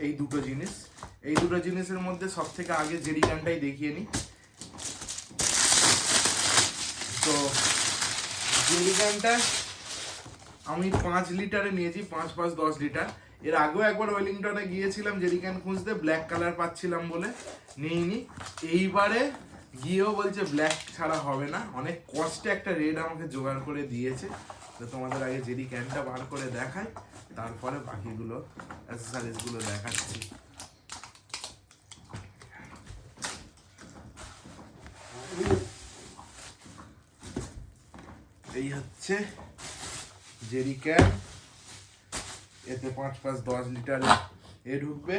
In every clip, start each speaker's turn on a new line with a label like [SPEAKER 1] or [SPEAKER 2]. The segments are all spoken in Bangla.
[SPEAKER 1] এই দুটো জিনিসের মধ্যে সব থেকে আগে জেরি ক্যানটাই দেখিয়ে নিই। তো জেরি ক্যানটা আমি 5 লিটারে নিয়েছি, 5 লিটার। এর আগেও একবার ওয়েলিংটনে গিয়েছিলাম জেরি ক্যান খুঁজতে, ব্ল্যাক কালার পাচ্ছিলাম বলে নিইনি। এইবারে গিয়েও বলছে ব্ল্যাক ছাড়া হবে না, অনেক কষ্টে একটা রেড আমাকে জোগাড় করে দিয়েছে। তো তোমাদের আগে জেরি ক্যানটা বার করে দেখাই, তারপরে বাকিগুলো অ্যাক্সেসরিজগুলো দেখাচ্ছি। এই হচ্ছে জেরি ক্যান, এতে 5-10 লিটার এ ঢুকবে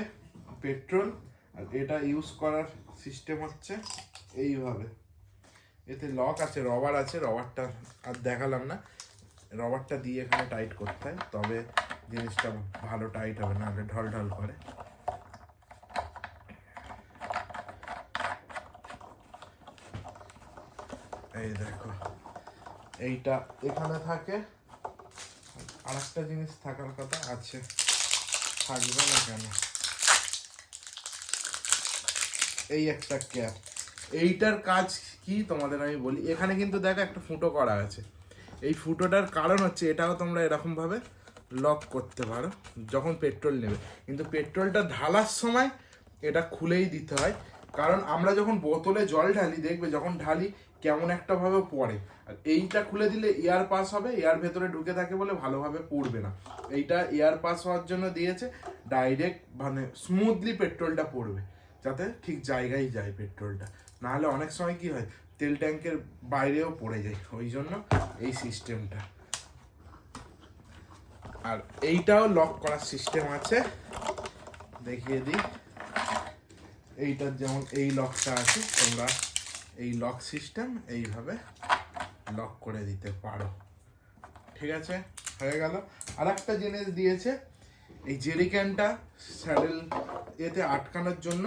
[SPEAKER 1] পেট্রোল। আর এটা ইউজ করার সিস্টেম হচ্ছে এইভাবে, এতে লক আছে, রবার আছে, রবারটা আর দেখালাম না, রবারটা দিয়ে এখানে টাইট করতে হয়, তবে জিনিসটা ভালো টাইট হবে, না হলে ঢল ঢল করে। এই দেখো, এইটা এখানে থাকে। আর একটা জিনিস থাকার কথা আছে, থাকবে না কেন, এই একটা ক্যাপ। এইটার কাজ কি তোমাদের আমি বলি। এখানে কিন্তু দেখো একটা ফুটো করা আছে, এই ফুটোটার কারণ হচ্ছে এটাও তোমরা এরকমভাবে লক করতে পারো যখন পেট্রোল নেবে, কিন্তু পেট্রোলটা ঢালার সময় এটা খুলেই দিতে হয়। কারণ আমরা যখন বোতলে জল ঢালি, দেখবে যখন ঢালি কেমন একটা ভাবে পড়ে, আর এইটা খুলে দিলে এয়ার পাস হবে, এয়ার ভেতরে ঢুকে থাকে বলে ভালোভাবে পড়বে না। এইটা এয়ার পাস হওয়ার জন্য দিয়েছে, ডাইরেক্ট মানে স্মুথলি পেট্রোলটা পড়বে, যাতে ঠিক জায়গায় যায় পেট্রোলটা। নাহলে অনেক সময় কি হয়, তেল ট্যাঙ্কের বাইরেও পড়ে যায়, ওই জন্য এই সিস্টেমটা। আর এইটাও লক করার সিস্টেম আছে, দেখিয়ে দিই। এইটার যেমন এই লকটা আছে, তোমরা এই লক সিস্টেম এইভাবে লক করে দিতে পারো। ঠিক আছে, হয়ে গেল। আর একটা জিনিস দিয়েছে, এই জেরি ক্যানটা স্যাডেল এতে আটকানোর জন্য,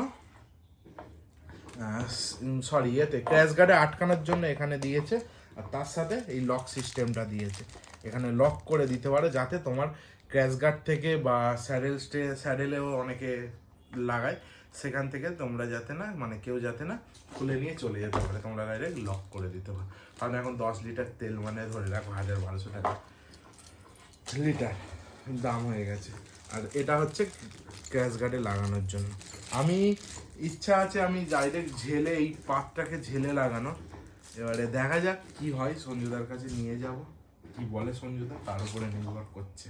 [SPEAKER 1] সরি এতে ক্র্যাশ গার্ডে আটকানোর জন্য এখানে দিয়েছে। আর তার সাথে এই লক সিস্টেমটা দিয়েছে, এখানে লক করে দিতে পারো, যাতে তোমার ক্র্যাশ গার্ড থেকে বা স্যাডেলেও অনেকে লাগায়, সেখান থেকে তোমরা যাতে না, মানে কেউ যাতে না খুলে নিয়ে চলে যেতে পারে, তোমরা ডাইরেক্ট লক করে দিতে পারো। কারণ এখন 10 লিটার তেল মানে ধরে রাখো 1000-1200 টাকা লিটার দাম হয়ে গেছে। আর এটা হচ্ছে ক্র্যাশ গার্ডে লাগানোর জন্য। আমি ইচ্ছা আছে আমি ডাইরেক্ট ঝেলে, এই পাতটাকে ঝেলে লাগানো। এবারে দেখা যাক কি হয়, সঞ্জুদার কাছে নিয়ে যাব, কি বলে সঞ্জুদা তার উপরে নির্ভর করছে।